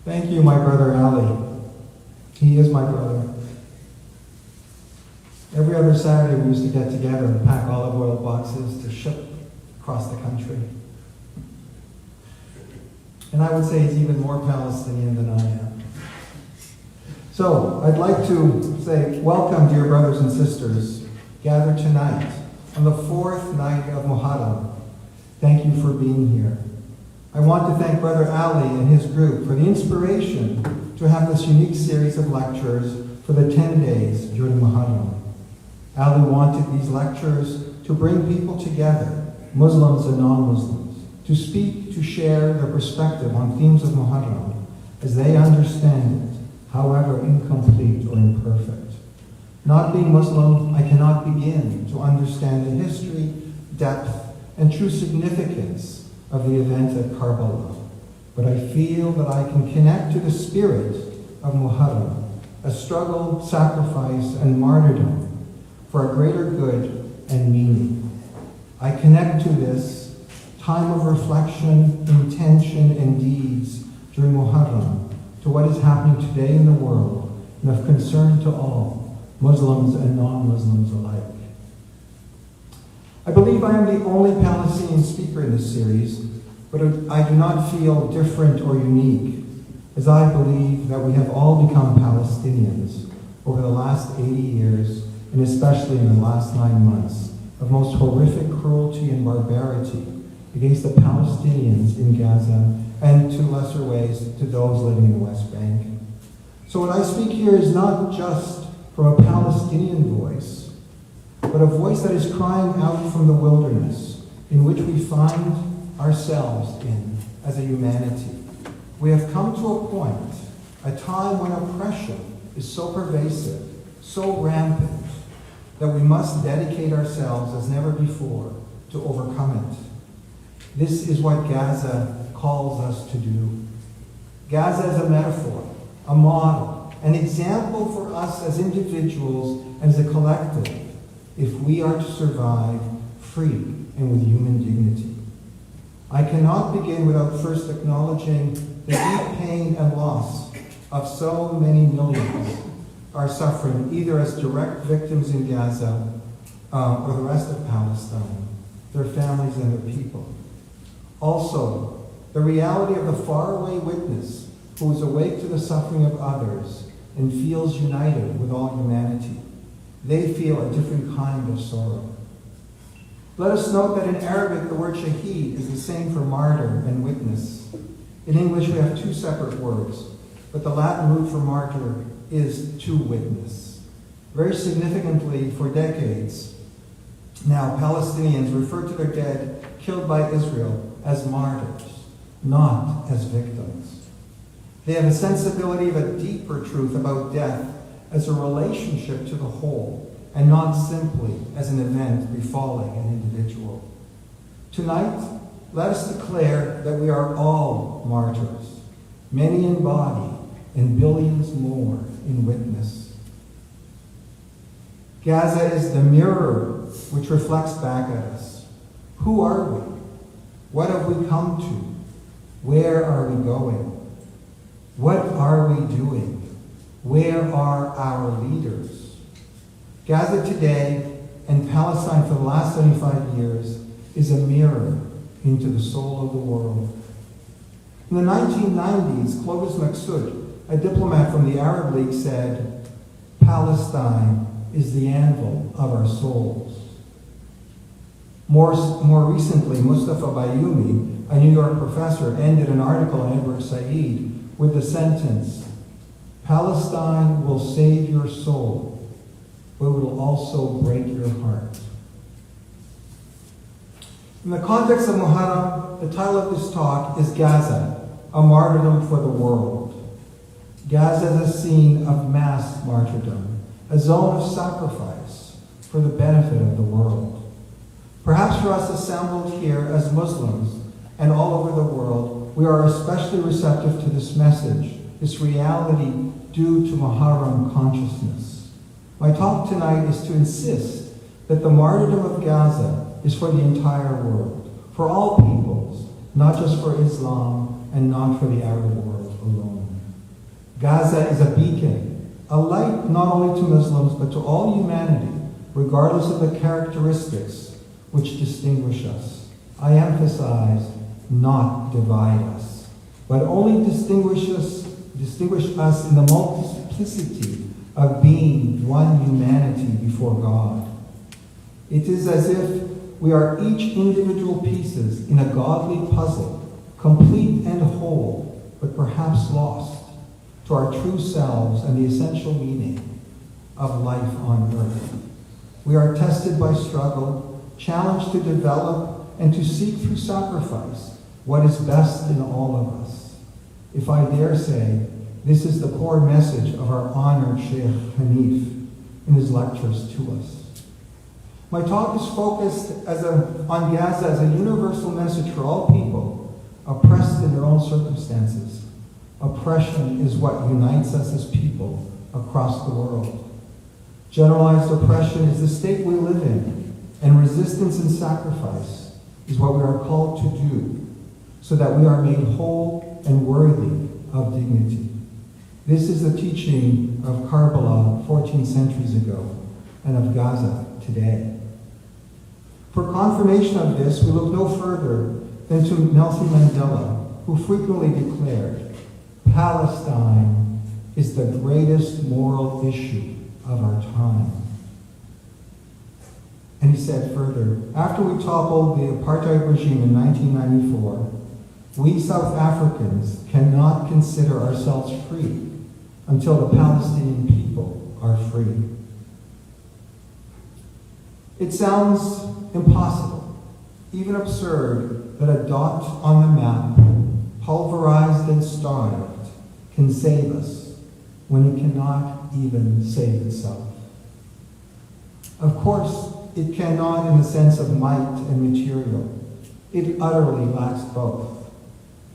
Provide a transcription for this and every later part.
Thank you, my brother Ali. He is my brother. Every other Saturday we used to get together and pack olive oil boxes to ship across the country. And I would say he's even more Palestinian than I am. So, I'd like to say welcome, dear brothers and sisters, gathered tonight on the fourth night of Muharram. Thank you for being here. I want to thank Brother Ali and his group for the inspiration to have this unique series of lectures for the 10 days during Muharram. Ali wanted these lectures to bring people together, Muslims and non-Muslims, to speak, to share their perspective on themes of Muharram as they understand it, however incomplete or imperfect. Not being Muslim, I cannot begin to understand the history, depth, and true significance of the event at Karbala. But I feel that I can connect to the spirit of Muharram, a struggle, sacrifice, and martyrdom for a greater good and meaning. I connect to this time of reflection, intention, and deeds during Muharram to what is happening today in the world and of concern to all, Muslims and non-Muslims alike. I believe I am the only Palestinian speaker in this series, but I do not feel different or unique, as I believe that we have all become Palestinians over the last 80 years, and especially in the last 9 months, of most horrific cruelty and barbarity against the Palestinians in Gaza, and to lesser ways to those living in the West Bank. So what I speak here is not just from a Palestinian voice, but a voice that is crying out from the wilderness in which we find ourselves in as a humanity. We have come to a point, a time when oppression is so pervasive, so rampant, that we must dedicate ourselves as never before to overcome it. This is what Gaza calls us to do. Gaza is a metaphor, a model, an example for us as individuals and as a collective if we are to survive free and with human dignity. I cannot begin without first acknowledging the deep pain and loss of so many millions are suffering either as direct victims in Gaza or the rest of Palestine, their families and their people. Also, the reality of the faraway witness who is awake to the suffering of others and feels united with all humanity. They feel a different kind of sorrow. Let us note that in Arabic, the word shaheed is the same for martyr and witness. In English, we have two separate words, but the Latin root for martyr is to witness. Very significantly, for decades now, Palestinians refer to their dead killed by Israel as martyrs, not as victims. They have a sensibility of a deeper truth about death as a relationship to the whole, and not simply as an event befalling an individual. Tonight, let us declare that we are all martyrs, many in body and billions more in witness. Gaza is the mirror which reflects back at us. Who are we? What have we come to? Where are we going? What are we doing? Where are our leaders? Gaza today and Palestine for the last 75 years is a mirror into the soul of the world. In the 1990s, Massoud, a diplomat from the Arab League, said, "Palestine is the anvil of our souls." More recently, Mustafa Bayoumi, a New York professor, ended an article on Edward Said with the sentence, "Palestine will save your soul, but it will also break your heart." In the context of Muharram, the title of this talk is Gaza, a martyrdom for the world. Gaza is a scene of mass martyrdom, a zone of sacrifice for the benefit of the world. Perhaps for us assembled here as Muslims and all over the world, we are especially receptive to this message, this reality due to Muharram consciousness. My talk tonight is to insist that the martyrdom of Gaza is for the entire world, for all peoples, not just for Islam and not for the Arab world alone. Gaza is a beacon, a light not only to Muslims but to all humanity, regardless of the characteristics which distinguish us. I emphasize, not divide us, but only distinguish us in the multiplicity of being one humanity before God. It is as if we are each individual pieces in a godly puzzle, complete and whole, but perhaps lost to our true selves and the essential meaning of life on earth. We are tested by struggle, challenged to develop and to seek through sacrifice what is best in all of us. If I dare say, this is the core message of our honored Sheikh Hanif in his lectures to us. My talk is focused on Gaza as a universal message for all people oppressed in their own circumstances. Oppression is what unites us as people across the world. Generalized oppression is the state we live in, and resistance and sacrifice is what we are called to do so that we are made whole and worthy of dignity. This is the teaching of Karbala 14 centuries ago and of Gaza today. For confirmation of this, we look no further than to Nelson Mandela, who frequently declared, Palestine is the greatest moral issue of our time. And he said further, after we toppled the apartheid regime in 1994, we South Africans cannot consider ourselves free until the Palestinian people are free. It sounds impossible, even absurd, that a dot on the map, pulverized and starved, can save us when it cannot even save itself. Of course, it cannot in the sense of might and material. It utterly lacks both.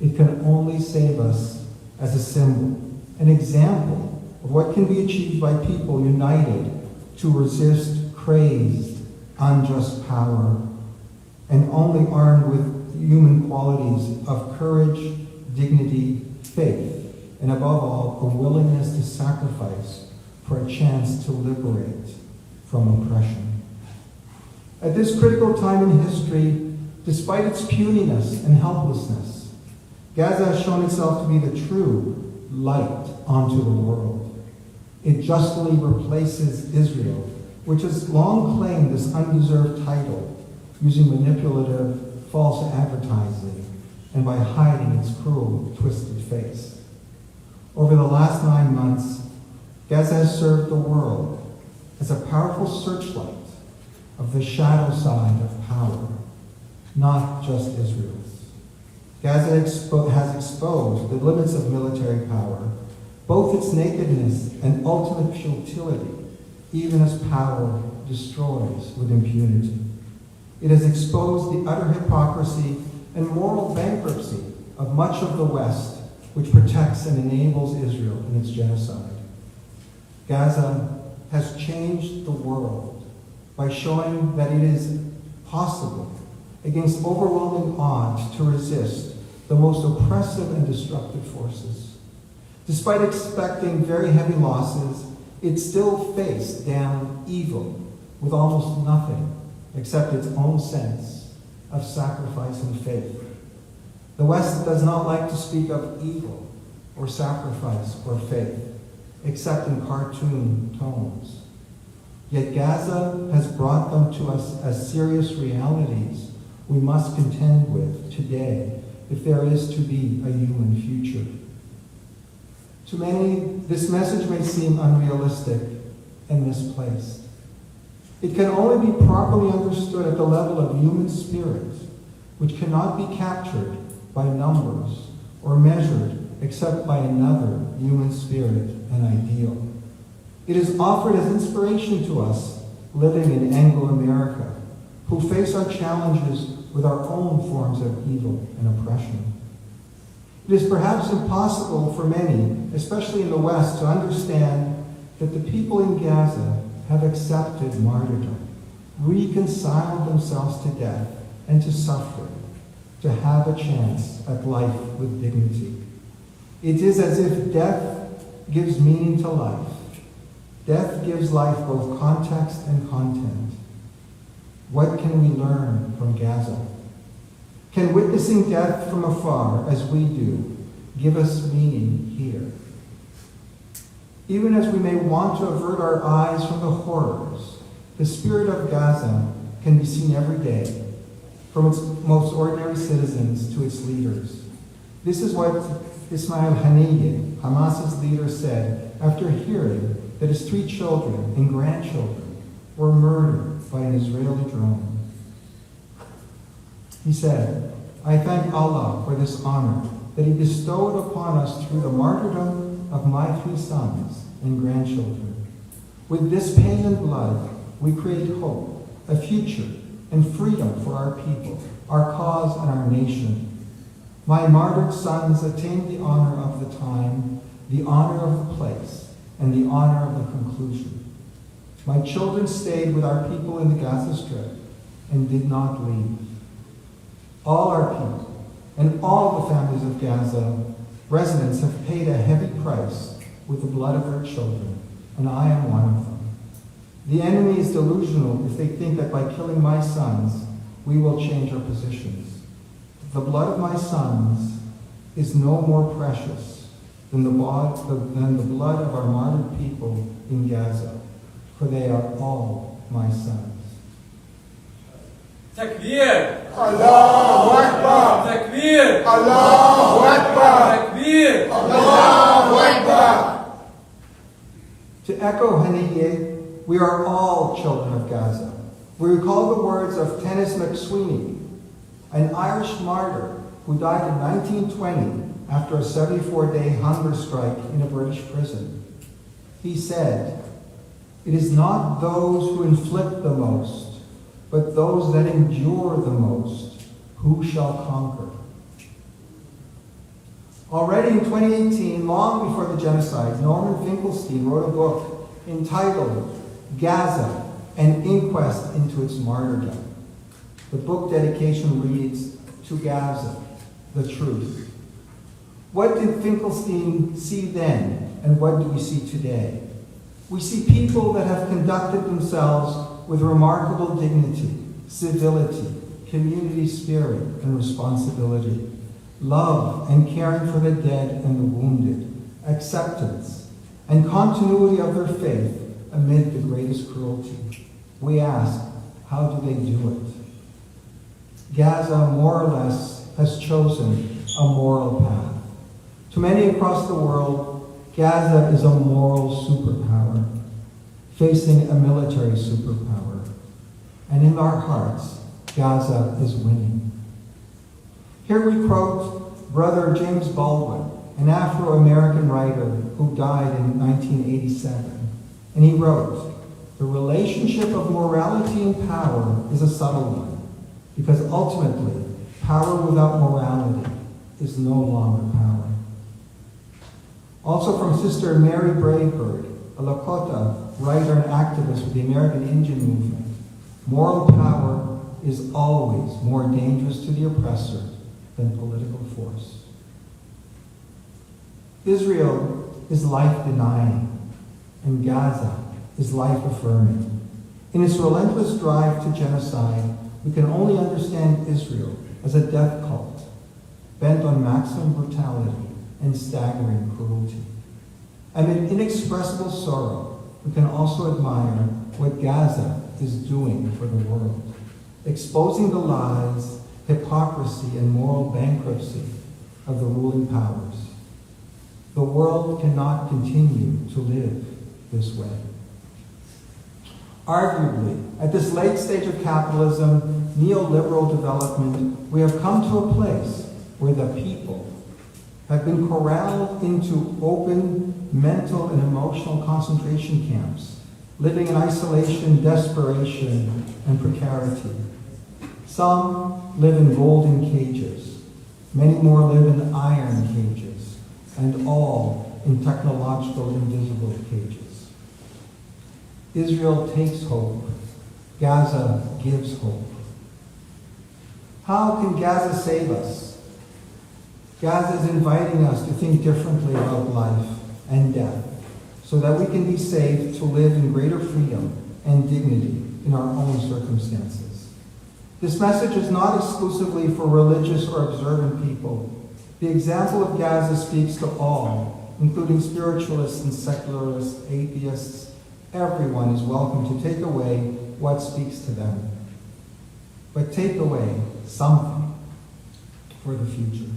It can only save us as a symbol, an example of what can be achieved by people united to resist crazed, unjust power, and only armed with human qualities of courage, dignity, faith, and above all, a willingness to sacrifice for a chance to liberate from oppression. At this critical time in history, despite its puniness and helplessness, Gaza has shown itself to be the true light onto the world. It justly replaces Israel, which has long claimed this undeserved title, using manipulative, false advertising, and by hiding its cruel, twisted face. Over the last 9 months, Gaza has served the world as a powerful searchlight of the shadow side of power, not just Israel's. Gaza has exposed the limits of military power, both its nakedness and ultimate futility, even as power destroys with impunity. It has exposed the utter hypocrisy and moral bankruptcy of much of the West, which protects and enables Israel in its genocide. Gaza has changed the world by showing that it is possible, against overwhelming odds, to resist the most oppressive and destructive forces. Despite expecting very heavy losses, it still faced down evil with almost nothing except its own sense of sacrifice and faith. The West does not like to speak of evil or sacrifice or faith, except in cartoon tones. Yet Gaza has brought them to us as serious realities we must contend with today if there is to be a human future. To many, this message may seem unrealistic and misplaced. It can only be properly understood at the level of human spirit, which cannot be captured by numbers or measured except by another human spirit and ideal. It is offered as inspiration to us living in Anglo-America, who face our challenges with our own forms of evil and oppression. It is perhaps impossible for many, especially in the West, to understand that the people in Gaza have accepted martyrdom, reconciled themselves to death and to suffering, to have a chance at life with dignity. It is as if death gives meaning to life. Death gives life both context and content. What can we learn from Gaza? Can witnessing death from afar, as we do, give us meaning here? Even as we may want to avert our eyes from the horrors, the spirit of Gaza can be seen every day, from its most ordinary citizens to its leaders. This is what Ismail Haniyeh, Hamas's leader, said after hearing that his 3 children and grandchildren were murdered by an Israeli drone. He said, "I thank Allah for this honor that He bestowed upon us through the martyrdom of my 3 sons and grandchildren. With this pain and blood, we create hope, a future, and freedom for our people, our cause, and our nation. My martyred sons attained the honor of the time, the honor of the place, and the honor of the conclusion. My children stayed with our people in the Gaza Strip and did not leave. All our people and all the families of Gaza residents have paid a heavy price with the blood of their children, and I am one of them. The enemy is delusional if they think that by killing my sons, we will change our positions. The blood of my sons is no more precious than the blood of our martyred people in Gaza, for they are all my sons." Takbir! Allahu Akbar! Takbir! Allahu Akbar! Takbir! Allahu Akbar! To echo Haniyeh, we are all children of Gaza. We recall the words of Tennis McSweeney, an Irish martyr who died in 1920 after a 74-day hunger strike in a British prison. He said, "It is not those who inflict the most, but those that endure the most, who shall conquer." Already in 2018, long before the genocide, Norman Finkelstein wrote a book entitled Gaza, an Inquest into its Martyrdom. The book dedication reads, "To Gaza, the Truth." What did Finkelstein see then, and what do we see today? We see people that have conducted themselves with remarkable dignity, civility, community spirit, and responsibility, love and caring for the dead and the wounded, acceptance, and continuity of their faith amid the greatest cruelty. We ask, how do they do it? Gaza, more or less, has chosen a moral path. To many across the world, Gaza is a moral superpower, facing a military superpower. And in our hearts, Gaza is winning. Here we quote Brother James Baldwin, an Afro-American writer who died in 1987. And he wrote, "The relationship of morality and power is a subtle one, because ultimately, power without morality is no longer power." Also from Sister Mary Bravebird, a Lakota writer and activist with the American Indian movement, "Moral power is always more dangerous to the oppressor than political force." Israel is life-denying, and Gaza is life-affirming. In its relentless drive to genocide, we can only understand Israel as a death cult, bent on maximum brutality and staggering cruelty. Amid inexpressible sorrow, we can also admire what Gaza is doing for the world, exposing the lies, hypocrisy, and moral bankruptcy of the ruling powers. The world cannot continue to live this way. Arguably, at this late stage of capitalism, neoliberal development, we have come to a place where the people have been corralled into open mental and emotional concentration camps, living in isolation, desperation, and precarity. Some live in golden cages. Many more live in iron cages, and all in technological invisible cages. Israel takes hope. Gaza gives hope. How can Gaza save us? Gaza is inviting us to think differently about life, and death, so that we can be saved to live in greater freedom and dignity in our own circumstances. This message is not exclusively for religious or observant people. The example of Gaza speaks to all, including spiritualists and secularists, atheists. Everyone is welcome to take away what speaks to them. But take away something for the future.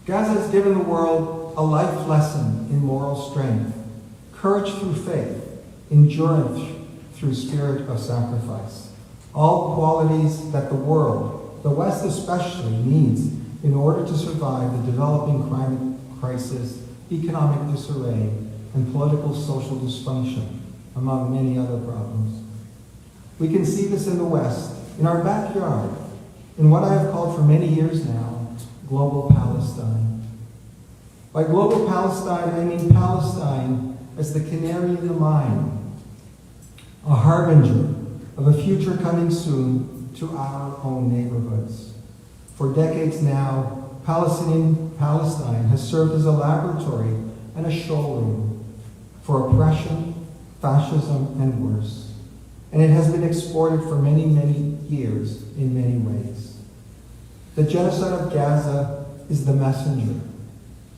Gaza has given the world a life lesson in moral strength, courage through faith, endurance through spirit of sacrifice. All qualities that the world, the West especially, needs in order to survive the developing climate crisis, economic disarray, and political social dysfunction, among many other problems. We can see this in the West, in our backyard, in what I have called for many years now, global Palestine. By global Palestine, I mean Palestine as the canary in the mine, a harbinger of a future coming soon to our own neighborhoods. For decades now, Palestine has served as a laboratory and a showroom for oppression, fascism, and worse. And it has been exported for many, many years in many ways. The genocide of Gaza is the messenger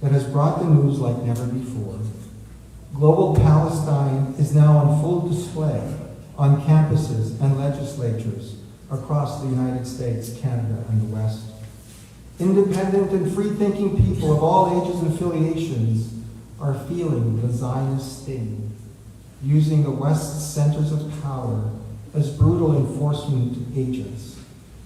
that has brought the news like never before. Global Palestine is now on full display on campuses and legislatures across the United States, Canada, and the West. Independent and free-thinking people of all ages and affiliations are feeling the Zionist sting, using the West's centers of power as brutal enforcement agents,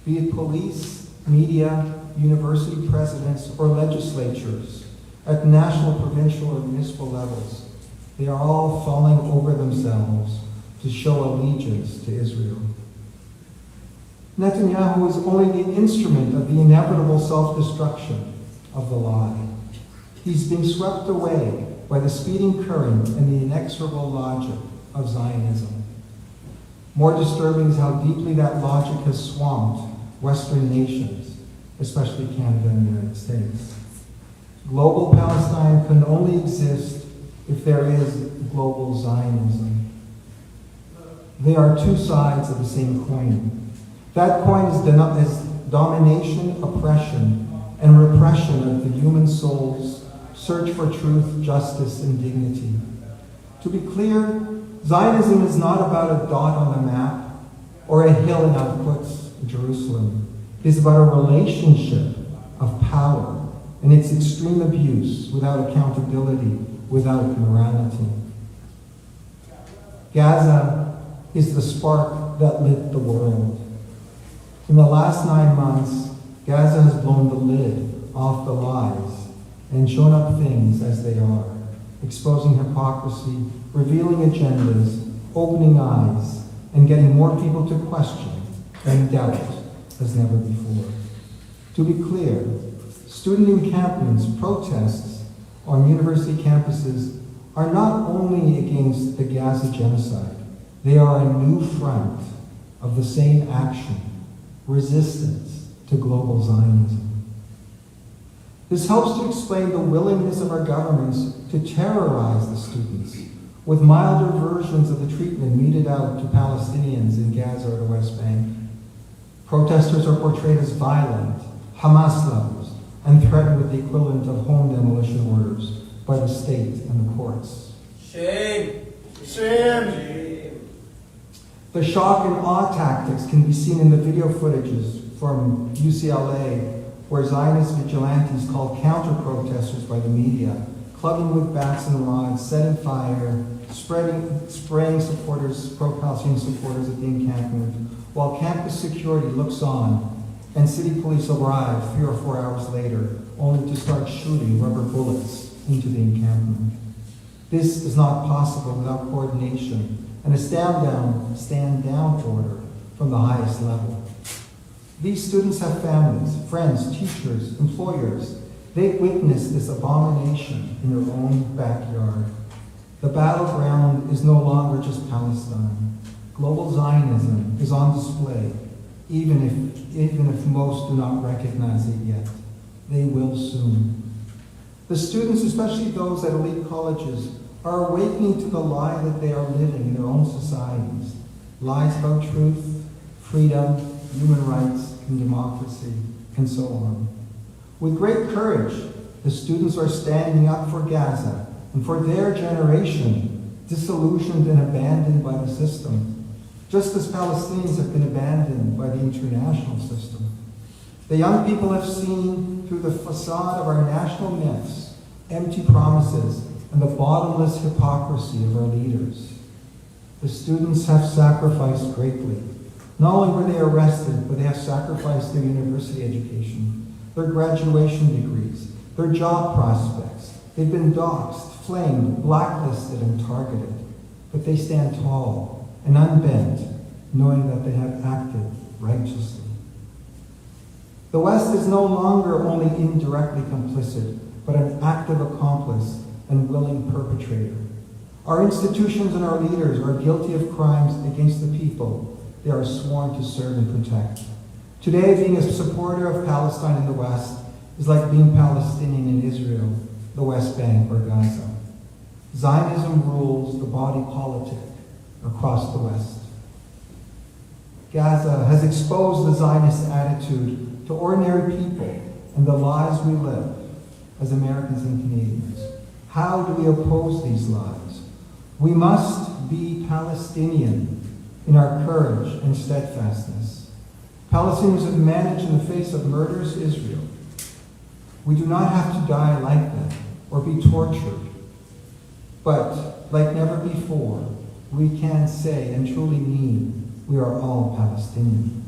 be it police, media, university presidents, or legislatures at national, provincial, or municipal levels. They are all falling over themselves to show allegiance to Israel. Netanyahu is only the instrument of the inevitable self-destruction of the lie. He's being swept away by the speeding current and the inexorable logic of Zionism. More disturbing is how deeply that logic has swamped Western nations, especially Canada and the United States. Global Palestine can only exist if there is global Zionism. They are two sides of the same coin. That coin is domination, oppression, and repression of the human soul's search for truth, justice, and dignity. To be clear, Zionism is not about a dot on the map or a hill in Al-Quds, Jerusalem. It is about a relationship of power and its extreme abuse without accountability, without morality. Gaza is the spark that lit the world. In the last 9 months, Gaza has blown the lid off the lies and shown up things as they are, exposing hypocrisy, revealing agendas, opening eyes, and getting more people to question and doubt as never before. To be clear, student encampments, protests on university campuses are not only against the Gaza genocide, they are a new front of the same action, resistance to global Zionism. This helps to explain the willingness of our governments to terrorize the students with milder versions of the treatment meted out to Palestinians in Gaza or the West Bank. Protesters are portrayed as violent, Hamas lovers, and threatened with the equivalent of home demolition orders by the state and the courts. Shame! Shame! The shock and awe tactics can be seen in the video footages from UCLA, where Zionist vigilantes called counter-protesters by the media, clubbing with bats and rods, setting fire, spraying supporters, pro-Palestinian supporters at the encampment, while campus security looks on, and city police arrive 3 or 4 hours later, only to start shooting rubber bullets into the encampment. This is not possible without coordination and a stand down order from the highest level. These students have families, friends, teachers, employers. They witnessed this abomination in their own backyard. The battleground is no longer just Palestine. Global Zionism is on display, even if most do not recognize it yet. They will soon. The students, especially those at elite colleges, are awakening to the lie that they are living in their own societies. Lies about truth, freedom, human rights, and democracy, and so on. With great courage, the students are standing up for Gaza and for their generation, disillusioned and abandoned by the system, just as Palestinians have been abandoned by the international system. The young people have seen through the facade of our national myths, empty promises, and the bottomless hypocrisy of our leaders. The students have sacrificed greatly. Not only were they arrested, but they have sacrificed their university education, their graduation degrees, their job prospects. They've been doxxed, flamed, blacklisted, and targeted. But they stand tall and unbent, knowing that they have acted righteously. The West is no longer only indirectly complicit, but an active accomplice and willing perpetrator. Our institutions and our leaders are guilty of crimes against the people they are sworn to serve and protect. Today, being a supporter of Palestine in the West is like being Palestinian in Israel, the West Bank, or Gaza. Zionism rules the body politic across the West. Gaza has exposed the Zionist attitude to ordinary people and the lives we live as Americans and Canadians. How do we oppose these lies? We must be Palestinian in our courage and steadfastness. Palestinians have managed in the face of murderous Israel. We do not have to die like them or be tortured. But, like never before, we can say and truly mean we are all Palestinian.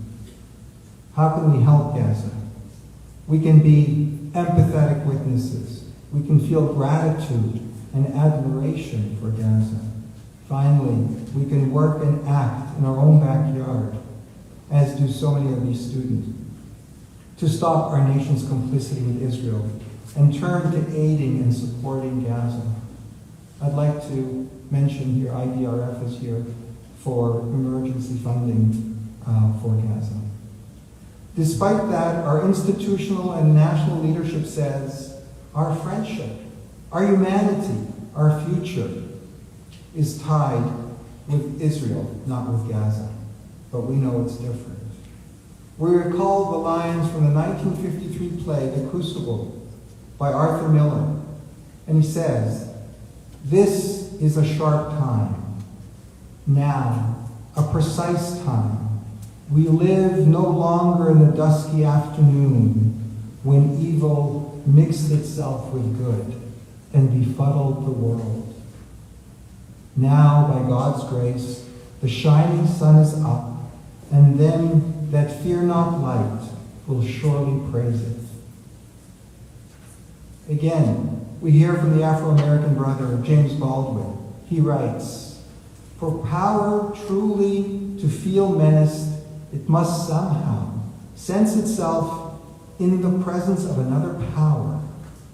How can we help Gaza? We can be empathetic witnesses. We can feel gratitude and admiration for Gaza. Finally, we can work and act in our own backyard, as do so many of these students, to stop our nation's complicity with Israel and turn to aiding and supporting Gaza. I'd like to mention here, IDRF is here for emergency funding for Gaza. Despite that, our institutional and national leadership says our friendship, our humanity, our future is tied with Israel, not with Gaza. But we know it's different. We recall the lines from the 1953 play, The Crucible, by Arthur Miller. And he says, "This is a sharp time. Now, a precise time. We live no longer in the dusky afternoon when evil mixed itself with good and befuddled the world. Now, by God's grace, the shining sun is up, and them that fear not light will surely praise it." Again, we hear from the Afro-American brother, James Baldwin. He writes, "For power truly to feel menaced, it must somehow sense itself in the presence of another power,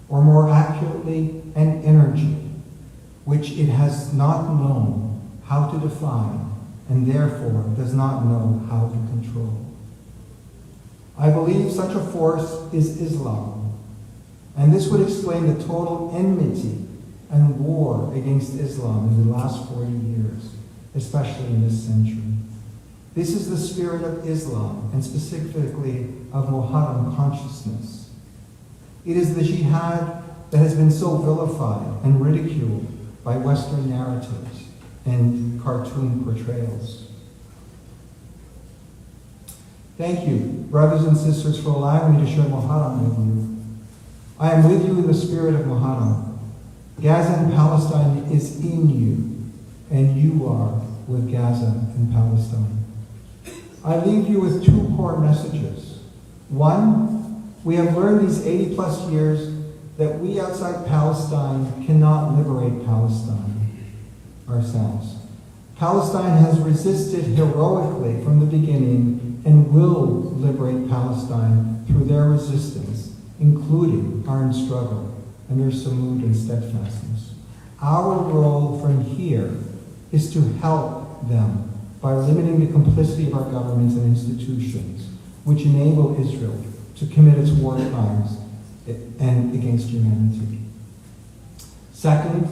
or more accurately, an energy, which it has not known how to define, and therefore does not know how to control. I believe such a force is Islam, and this would explain the total enmity and war against Islam in the last 40 years, especially in this century. This is the spirit of Islam, and specifically of Muharram consciousness. It is the jihad that has been so vilified and ridiculed by Western narratives and cartoon portrayals. Thank you, brothers and sisters, for allowing me to share Muharram with you. I am with you in the spirit of Muharram. Gaza and Palestine is in you, and you are with Gaza and Palestine. I leave you with two core messages. One, we have learned these 80 plus years that we outside Palestine cannot liberate Palestine ourselves. Palestine has resisted heroically from the beginning and will liberate Palestine through their resistance, including our own struggle and their samud and steadfastness. Our role from here is to help them by limiting the complicity of our governments and institutions, which enable Israel to commit its war crimes and against humanity. Second,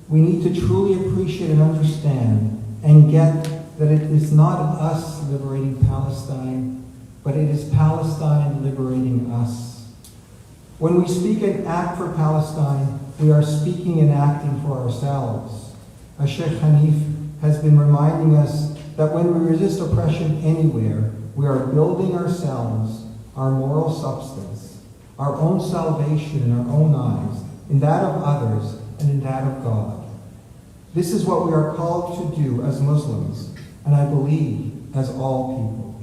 we need to truly appreciate and understand and get that it is not us liberating Palestine, but it is Palestine liberating us. When we speak and act for Palestine, we are speaking and acting for ourselves. As Sheikh Hanif has been reminding us that when we resist oppression anywhere, we are building ourselves, our moral substance, our own salvation in our own eyes, in that of others, and in that of God. This is what we are called to do as Muslims, and I believe as all people.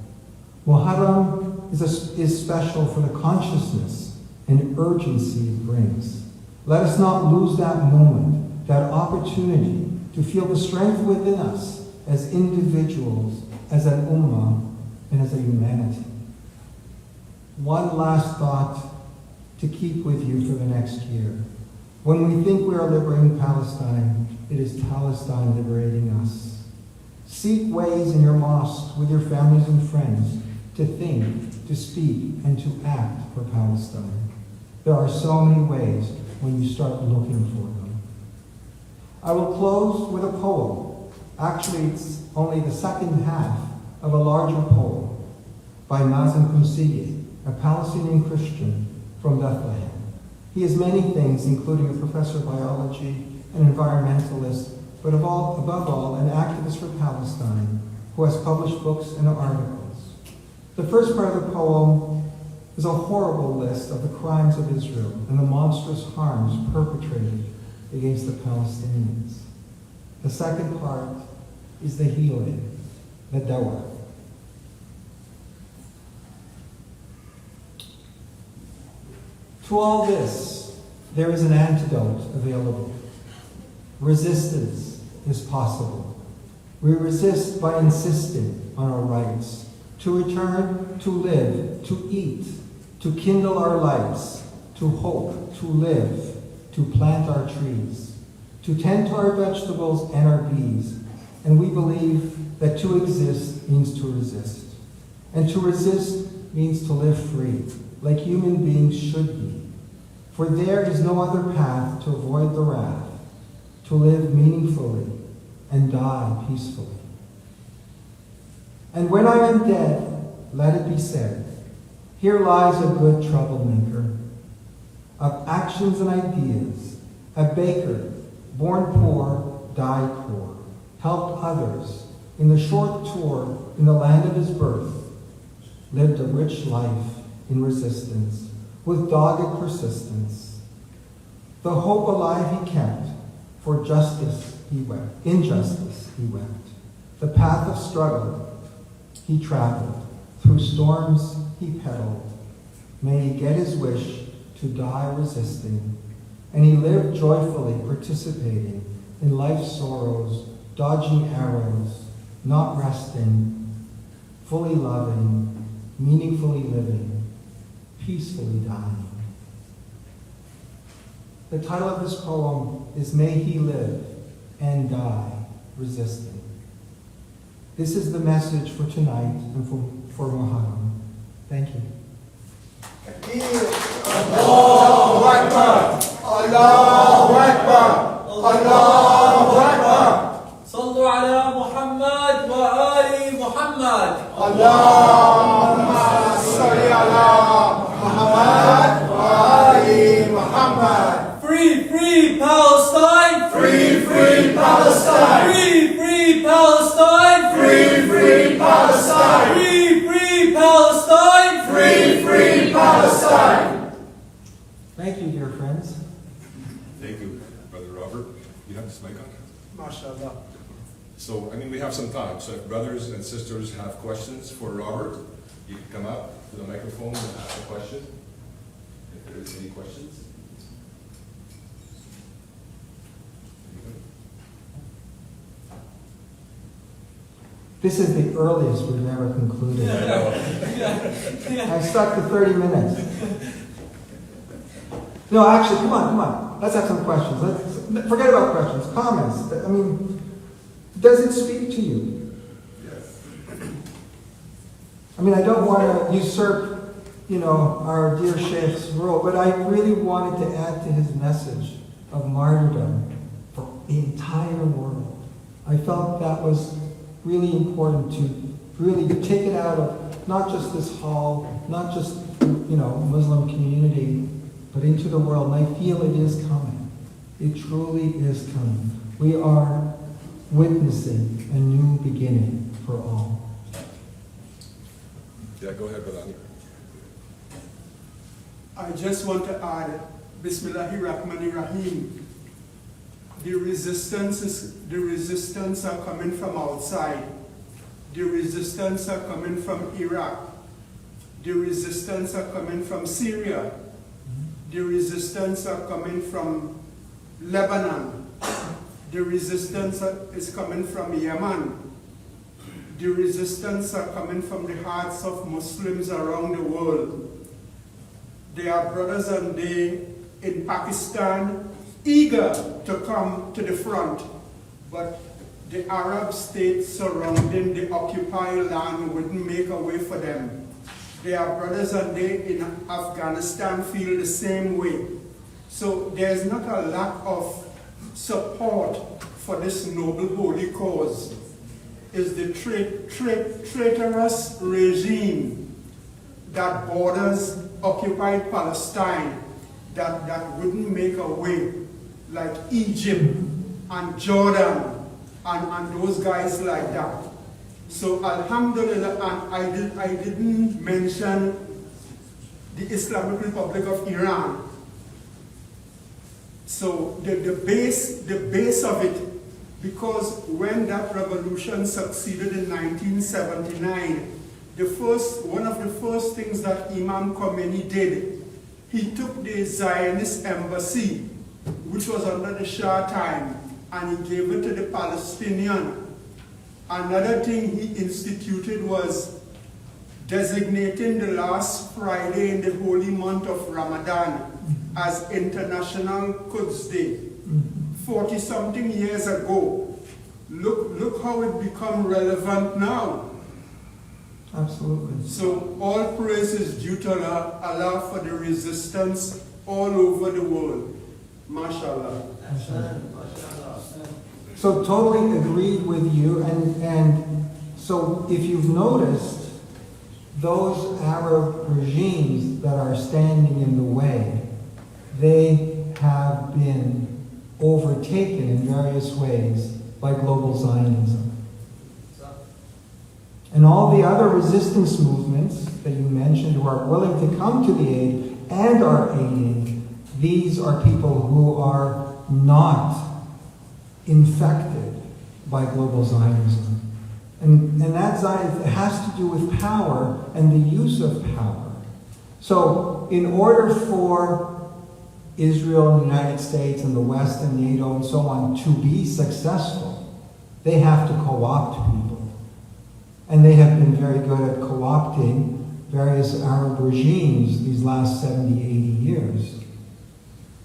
Muharram is special for the consciousness and urgency it brings. Let us not lose that moment, that opportunity to feel the strength within us as individuals, as an ummah, and as a humanity. One last thought to keep with you for the next year. When we think we are liberating Palestine, it is Palestine liberating us. Seek ways in your mosque with your families and friends to think, to speak, and to act for Palestine. There are so many ways when you start looking for them. I will close with a poem. Actually, it's only the second half of a larger poem by Mazen Kumsiye, a Palestinian Christian from Bethlehem. He is many things, including a professor of biology, an environmentalist, but above all, an activist for Palestine who has published books and articles. The first part of the poem is a horrible list of the crimes of Israel and the monstrous harms perpetrated against the Palestinians. The second part is the healing, the dawah. To all this, there is an antidote available. Resistance is possible. We resist by insisting on our rights, to return, to live, to eat, to kindle our lights, to hope, to live, to plant our trees, to tend to our vegetables and our bees. And we believe that to exist means to resist. And to resist means to live free, like human beings should be. For there is no other path to avoid the wrath, to live meaningfully and die peacefully. And when I am dead, let it be said, here lies a good troublemaker of actions and ideas, a baker, born poor, died poor, helped others in the short tour in the land of his birth, lived a rich life in resistance, with dogged persistence. The hope alive he kept, for justice he wept, injustice he wept. The path of struggle he traveled, through storms he pedaled. May he get his wish to die resisting, and he lived joyfully participating in life's sorrows, dodging arrows, not resting, fully loving, meaningfully living, peacefully dying. The title of this poem is May He Live and Die Resisting. This is the message for tonight and for Muharram. Thank you. Allahu Akbar! Allahu Akbar! Allahu Akbar! صلوا على محمد وآل محمد. Allahumma salli ala Muhammad wa ali Muhammad. Free, free Palestine! Free, free Palestine! Free, free Palestine! Free, free Palestine! Free, free Palestine! Free, free Palestine! Thank you, dear friends. Thank you, Brother Robert. You have this mic on? MashaAllah. So, we have some time. So if brothers and sisters have questions for Robert, you can come up to the microphone and ask a question. If there is any questions. This is the earliest we've ever concluded. I know. I stuck to 30 minutes. No, actually, come on. Let's have some questions. Forget about questions, comments. Does it speak to you? Yes. I don't want to usurp, our dear Sheikh's role, but I really wanted to add to his message of martyrdom for the entire world. I felt that was really important to really take it out of not just this hall, not just, Muslim community, but into the world. And I feel it is coming. It truly is coming. We are witnessing a new beginning for all. Yeah, go ahead, Badani. I just want to add, Bismillahirrahmanirrahim. The resistance are coming from outside. The resistance are coming from Iraq. The resistance are coming from Syria. The resistance are coming from Lebanon. The resistance is coming from Yemen. The resistance are coming from the hearts of Muslims around the world. There are brothers and they in Pakistan eager to come to the front, but the Arab states surrounding the occupied land wouldn't make a way for them. There are brothers and they in Afghanistan feel the same way. So there's not a lack of support for this noble holy cause. It's the traitorous regime that borders occupied Palestine that wouldn't make a way, like Egypt and Jordan and those guys like that. So Alhamdulillah, and I didn't mention the Islamic Republic of Iran. So the base of it, because when that revolution succeeded in 1979, one of the first things that Imam Khomeini did, he took the Zionist embassy, which was under the Shah time, and he gave it to the Palestinian. Another thing he instituted was designating the last Friday in the holy month of Ramadan as International Quds Day. 40-something years ago. Look how it become relevant now. Absolutely. So all praise is due to Allah for the resistance all over the world. MashaAllah. So totally agreed with you, and so if you've noticed, those Arab regimes that are standing in the way, they have been overtaken in various ways by global Zionism. And all the other resistance movements that you mentioned who are willing to come to the aid and are aiding, these are people who are not infected by global Zionism. And that Zionism has to do with power and the use of power. So in order for Israel and the United States and the West and NATO and so on to be successful, they have to co-opt people. And they have been very good at co-opting various Arab regimes these last 70, 80 years.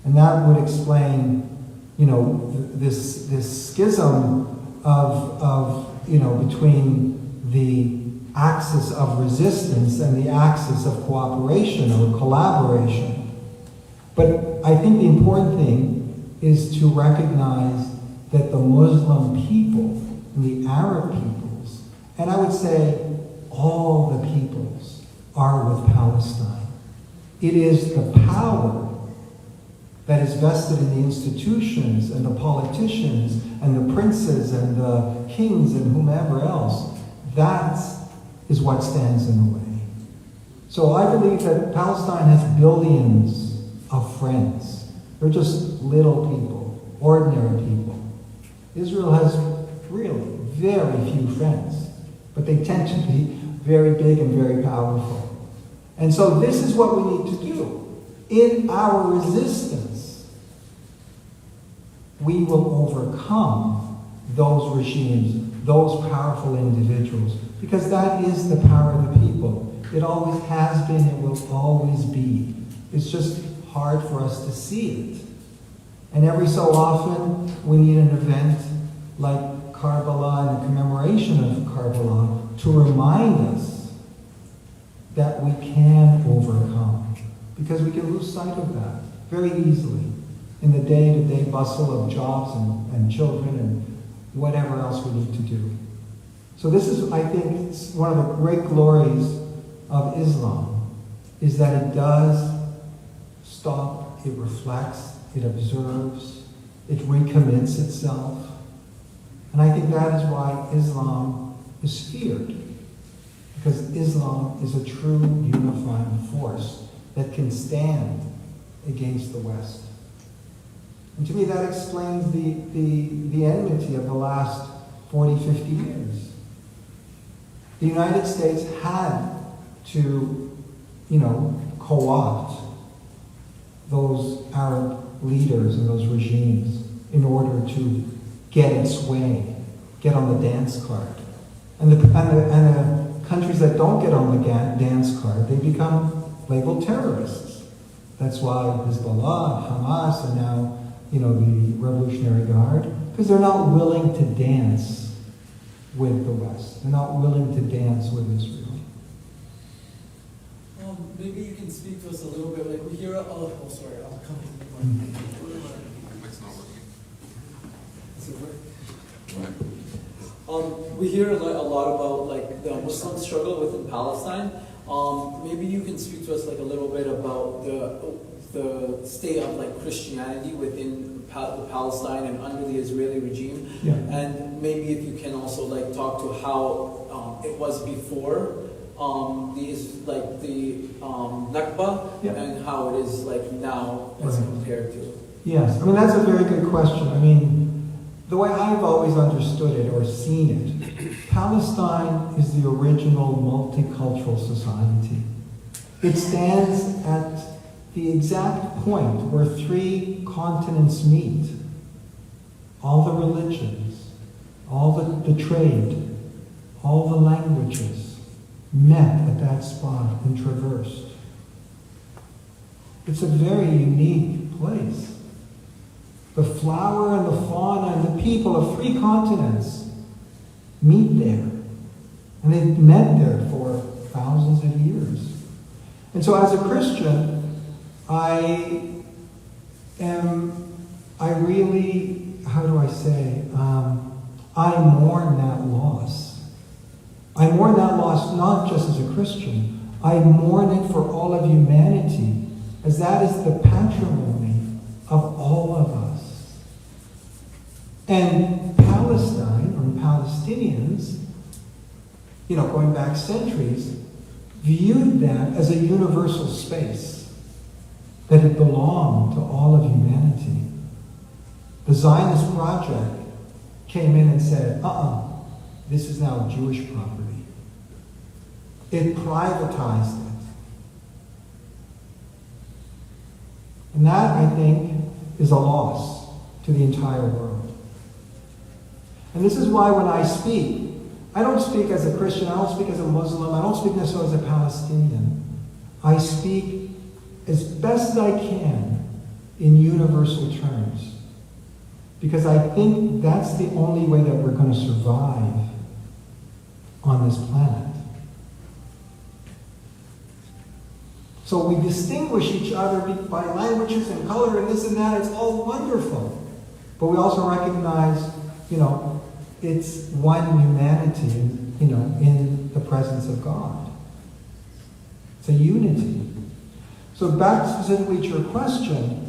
And that would explain, this schism between the axis of resistance and the axis of cooperation or collaboration. But I think the important thing is to recognize that the Muslim people and the Arab peoples, and I would say all the peoples, are with Palestine. It is the power that is vested in the institutions and the politicians and the princes and the kings and whomever else. That is what stands in the way. So I believe that Palestine has billions of friends. They're just little people, ordinary people. Israel has really very few friends, but they tend to be very big and very powerful. And so this is what we need to do. In our resistance, we will overcome those regimes, those powerful individuals, because that is the power of the people. It always has been, it will always be. It's just hard for us to see it. And every so often, we need an event like Karbala and the commemoration of Karbala to remind us that we can overcome. Because we can lose sight of that very easily. in the day-to-day bustle of jobs and children and whatever else we need to do. So this is, I think, one of the great glories of Islam, is that it does stop, it reflects, it observes, it recommits itself. And I think that is why Islam is feared, because Islam is a true unifying force that can stand against the West. And to me, that explains the enmity of the last 40, 50 years. The United States had to, co-opt those Arab leaders and those regimes in order to get its way, get on the dance card. And the countries that don't get on the dance card, they become labeled terrorists. That's why Hezbollah, Hamas, and now, the Revolutionary Guard, because they're not willing to dance with the West. They're not willing to dance with Israel. Maybe you can speak to us a little bit. Like we hear, I'll come to the point. It's not working. Does it work? We hear a lot about like the Muslim struggle within Palestine. Maybe you can speak to us like a little bit about the state of like Christianity within Palestine and under the Israeli regime, Yeah. and maybe if you can also like talk to how it was before the Nakba, Yeah. and how it is like now as Right. compared to. Yes, that's a very good question. The way I've always understood it or seen it, Palestine is the original multicultural society. It stands at the exact point where three continents meet. All the religions, all the trade, all the languages met at that spot and traversed. It's a very unique place. The flora and the fauna and the people of three continents meet there. And they've met there for thousands of years. And so as a Christian, I mourn that loss. I mourn that loss not just as a Christian. I mourn it for all of humanity, as that is the patrimony of all of us. And Palestine, or Palestinians, going back centuries, viewed that as a universal space, that it belonged to all of humanity. The Zionist project came in and said, this is now Jewish property. It privatized it. And that, I think, is a loss to the entire world. And this is why when I speak, I don't speak as a Christian, I don't speak as a Muslim, I don't speak necessarily as a Palestinian. I speak as best as I can in universal terms. Because I think that's the only way that we're going to survive on this planet. So we distinguish each other by languages and color and this and that. It's all wonderful. But we also recognize, it's one humanity, in the presence of God. It's a unity. So back specifically to your question,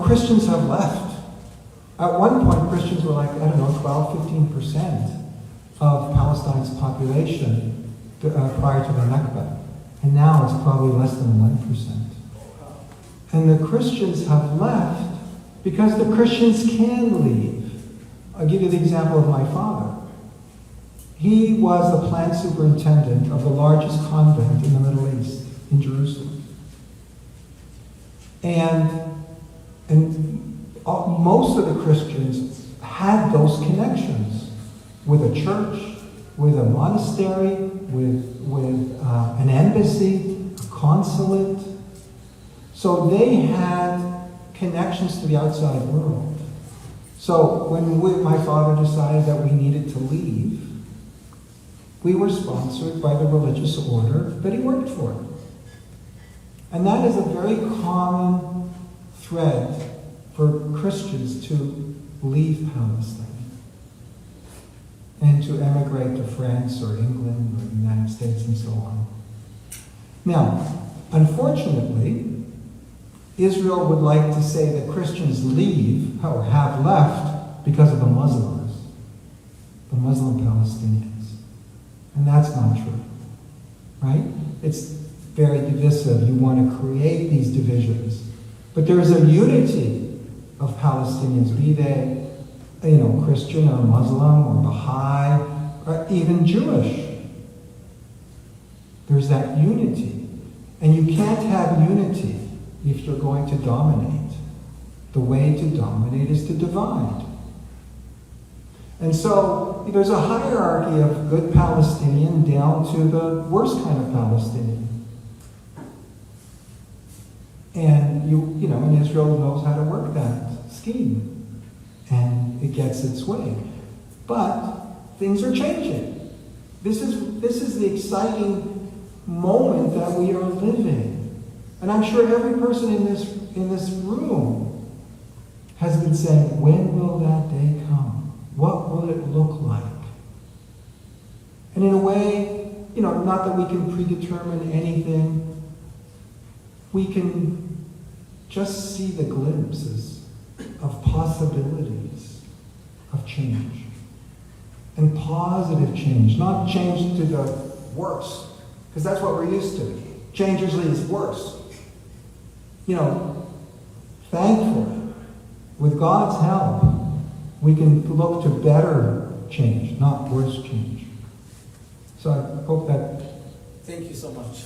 Christians have left. At one point, Christians were 12, 15% of Palestine's population prior to the Nakba. And now it's probably less than 1%. And the Christians have left because the Christians can leave. I'll give you the example of my father. He was the plant superintendent of the largest convent in the Middle East, in Jerusalem. And most of the Christians had those connections with a church, with a monastery, with an embassy, a consulate. So they had connections to the outside world. So when my father decided that we needed to leave, we were sponsored by the religious order that he worked for. And that is a very common thread for Christians to leave Palestine and to emigrate to France or England or the United States and so on. Now, unfortunately, Israel would like to say that Christians leave or have left because of the Muslims, the Muslim Palestinians. And that's not true, right? It's very divisive. You want to create these divisions. But there is a unity of Palestinians, be they, Christian or Muslim or Baha'i or even Jewish. There's that unity. And you can't have unity if you're going to dominate. The way to dominate is to divide. And so there's a hierarchy of good Palestinian down to the worst kind of Palestinian. And and Israel knows how to work that scheme. And it gets its way. But things are changing. This is the exciting moment that we are living. And I'm sure every person in this room has been saying, when will that day come? What will it look like? And in a way, not that we can predetermine anything, we can just see the glimpses of possibilities of change. And positive change, not change to the worse, because that's what we're used to. Change usually is worse. Thankfully, with God's help, we can look to better change, not worse change. So I hope that... Thank you so much.